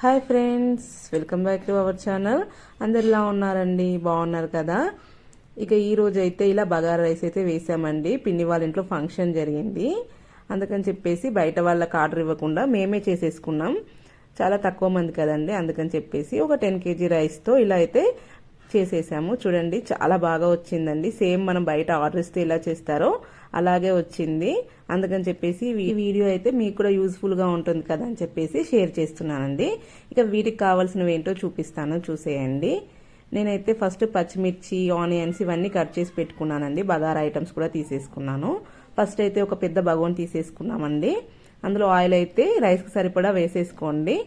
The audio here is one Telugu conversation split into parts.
Hi friends, welcome back to our channel. అందరు ఎలా ఉన్నారండి? బాగున్నారు కదా? ఇక ఈ రోజు అయితే ఇలా బగారా రైస్ అయితే వేసామండి. పిన్ని వాళ్ళ ఇంట్లో ఫంక్షన్ జరిగింది, అందుకని చెప్పేసి బయట వాళ్ళకి ఆర్డర్ ఇవ్వకుండా మేమే చేసేసుకున్నాం. చాలా తక్కువ మంది కదండి, అందుకని చెప్పేసి ఒక 10 kg రైస్తో ఇలా అయితే చేసేసాము. చూడండి, చాలా బాగా వచ్చిందండి. సేమ్ మనం బయట ఆర్డర్ ఇస్తే ఎలా చేస్తారో అలాగే వచ్చింది. అందుకని చెప్పేసి ఈ వీడియో అయితే మీకు కూడా యూజ్ఫుల్గా ఉంటుంది కదా అని చెప్పేసి షేర్ చేస్తున్నానండి. ఇక వీటికి కావాల్సినవి ఏంటో చూపిస్తాను, చూసేయండి. నేనైతే ఫస్ట్ పచ్చిమిర్చి, ఆనియన్స్ ఇవన్నీ కట్ చేసి పెట్టుకున్నానండి. బగారా ఐటమ్స్ కూడా తీసేసుకున్నాను. ఫస్ట్ అయితే ఒక పెద్ద బగోన్ తీసేసుకున్నామండి. అందులో ఆయిల్ అయితే రైస్కి సరిపడా వేసేసుకోండి.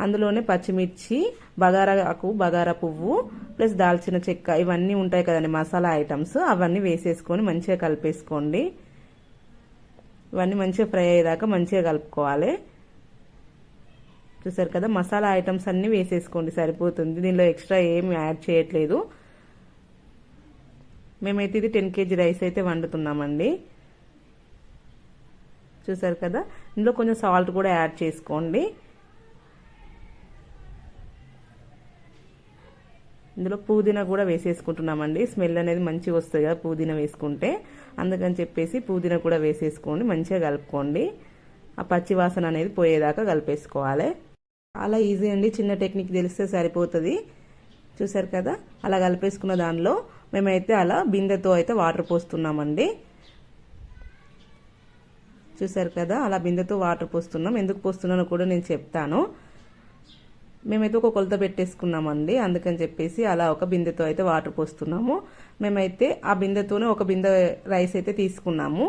అందులోనే పచ్చిమిర్చి, బగారా ఆకు, బగారా పువ్వు ప్లస్ దాల్చిన చెక్క ఇవన్నీ ఉంటాయి కదండి మసాలా ఐటమ్స్, అవన్నీ వేసేసుకొని మంచిగా కలిపేసుకోండి. ఇవన్నీ మంచిగా ఫ్రై అయ్యేదాకా మంచిగా కలుపుకోవాలి. చూసారు కదా, మసాలా ఐటమ్స్ అన్నీ వేసేసుకోండి, సరిపోతుంది. దీనిలో ఎక్స్ట్రా ఏమి యాడ్ చేయట్లేదు. మేమైతే ఇది 10 kg రైస్ అయితే వండుతున్నామండి. చూసారు కదా, ఇందులో కొంచెం సాల్ట్ కూడా యాడ్ చేసుకోండి. ఇందులో పుదీనా కూడా వేసేసుకుంటున్నామండి. స్మెల్ అనేది మంచిగా వస్తుంది కదా పుదీనా వేసుకుంటే, అందుకని చెప్పేసి పుదీనా కూడా వేసేసుకోండి. మంచిగా కలుపుకోండి. ఆ పచ్చి వాసన అనేది పోయేదాకా కలిపేసుకోవాలి. చాలా ఈజీ అండి, చిన్న టెక్నిక్ తెలిస్తే సరిపోతుంది. చూసారు కదా, అలా కలిపేసుకున్న దానిలో మేమైతే అలా బిందెతో అయితే వాటర్ పోస్తున్నామండి. చూసారు కదా, అలా బిందెతో వాటర్ పోస్తున్నాం. ఎందుకు పోస్తున్నానో కూడా నేను చెప్తాను. మేమైతే ఒక కొలత పెట్టేసుకున్నామండి, అందుకని చెప్పేసి అలా ఒక బిందెతో అయితే వాటర్ పోస్తున్నాము. మేమైతే ఆ బిందెతోనే ఒక బిందె రైస్ అయితే తీసుకున్నాము.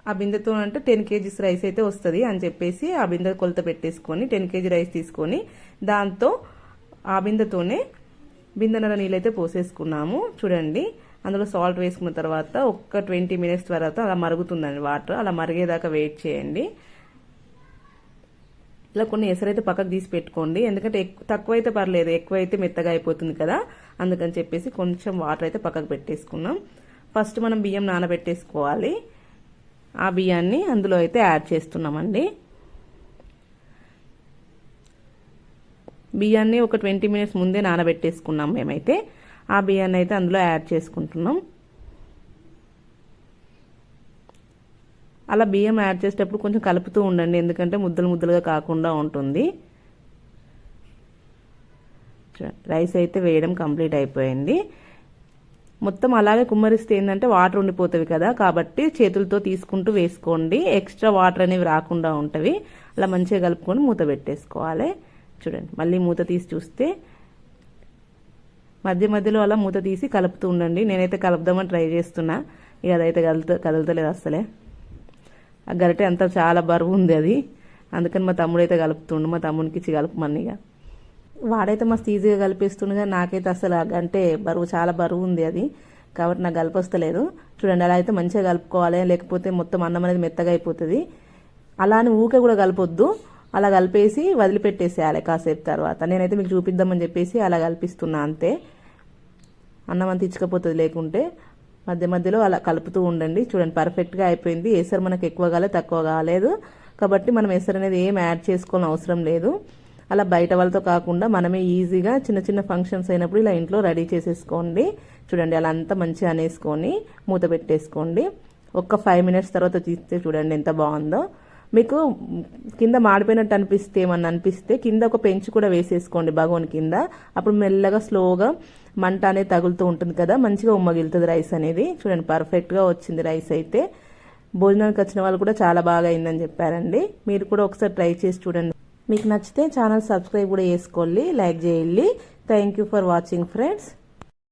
ఆ బిందెతో అంటే 10 kg రైస్ అయితే వస్తుంది అని చెప్పేసి ఆ బిందె కొలత పెట్టేసుకొని 10 kg రైస్ తీసుకొని దాంతో ఆ బిందెతోనే బిందెన్నర నీళ్ళు అయితే పోసేసుకున్నాము. చూడండి, అందులో సాల్ట్ వేసుకున్న తర్వాత ఒక 20 minutes తర్వాత అలా మరుగుతుందండి వాటర్. అలా మరిగేదాకా వెయిట్ చేయండి. ఇలా కొన్ని ఎసరైతే పక్కకు తీసి పెట్టుకోండి, ఎందుకంటే తక్కువ అయితే పర్లేదు, ఎక్కువ అయితే మెత్తగా అయిపోతుంది కదా, అందుకని చెప్పేసి కొంచెం వాటర్ అయితే పక్కకు పెట్టేసుకున్నాం. ఫస్ట్ మనం బియ్యం నానబెట్టేసుకోవాలి. ఆ బియ్యాన్ని అందులో అయితే యాడ్ చేస్తున్నామండి. బియ్యాన్ని ఒక 20 minutes ముందే నానబెట్టేసుకున్నాం మేమైతే. ఆ బియ్యాన్ని అయితే అందులో యాడ్ చేసుకుంటున్నాం. అలా బియ్యం యాడ్ చేసేటప్పుడు కొంచెం కలుపుతూ ఉండండి, ఎందుకంటే ముద్దలు ముద్దలుగా కాకుండా ఉంటుంది. రైస్ అయితే వేయడం కంప్లీట్ అయిపోయింది. మొత్తం అలాగే కుమ్మరిస్తే ఏంటంటే వాటర్ ఉండిపోతుంది కదా, కాబట్టి చేతులతో తీసుకుంటూ వేసుకోండి. ఎక్స్ట్రా వాటర్ అనేవి రాకుండా ఉంటవి. అలా మంచిగా కలుపుకొని మూత పెట్టేసుకోవాలి. చూడండి, మళ్ళీ మూత తీసి చూస్తే మధ్య మధ్యలో అలా మూత తీసి కలుపుతూ ఉండండి. నేనైతే కలుపుదామని ట్రై చేస్తున్నా, ఇక అదైతే కదులుతలేదు అసలే. ఆ గరిటె అంతా చాలా బరువు ఉంది అది, అందుకని మా తమ్ముడు అయితే కలుపుతుండు. మా తమ్మునికి ఇచ్చి కలుపుమని, ఇక వాడైతే మస్తు ఈజీగా కలిపేస్తుండగా నాకైతే అసలు అంటే బరువు చాలా బరువు ఉంది అది, కాబట్టి నాకు కలిపొస్తలేదు. చూడండి, అలా అయితే మంచిగా కలుపుకోవాలి, లేకపోతే మొత్తం అన్నం అనేది మెత్తగా అయిపోతుంది. అలా అని ఊకే కూడా కలపొద్దు, అలా కలిపేసి వదిలిపెట్టేసేయాలి కాసేపు తర్వాత. నేనైతే మీకు చూపిద్దామని చెప్పేసి అలా కలిపిస్తున్నా అంతే. అన్నం అంత ఇచ్చకపోతుంది లేకుంటే. మధ్య మధ్యలో అలా కలుపుతూ ఉండండి. చూడండి, పర్ఫెక్ట్గా అయిపోయింది. ఎసరు మనకు ఎక్కువ కాలేదు, తక్కువ కాలేదు, కాబట్టి మనం ఎసరు అనేది ఏం యాడ్ చేసుకోవాలని అవసరం లేదు. అలా బయట వాళ్ళతో కాకుండా మనమే ఈజీగా చిన్న చిన్న ఫంక్షన్స్ అయినప్పుడు ఇలా ఇంట్లో రెడీ చేసేసుకోండి. చూడండి, అలా అంతా మంచిగా అనేసుకొని మూత పెట్టేసుకోండి. ఒక 5 minutes తర్వాత తీస్తే చూడండి ఎంత బాగుందో. మీకు కింద మాడిపోయినట్టు అనిపిస్తే ఏమన్నా అనిపిస్తే కింద ఒక పెంచి కూడా వేసేసుకోండి బగోన్ కింద. అప్పుడు మెల్లగా స్లోగా మంట అనేది తగులుతూ ఉంటుంది కదా, మంచిగా ఉమ్మగిలుతుంది రైస్ అనేది. చూడండి, పర్ఫెక్ట్గా వచ్చింది రైస్ అయితే. భోజనానికి వచ్చిన వాళ్ళు కూడా చాలా బాగా అయిందని చెప్పారండి. మీరు కూడా ఒకసారి ట్రై చేసి చూడండి. మీకు నచ్చితే ఛానల్ సబ్స్క్రైబ్ కూడా చేసుకోండి, లైక్ చేయండి. Thank you for watching friends.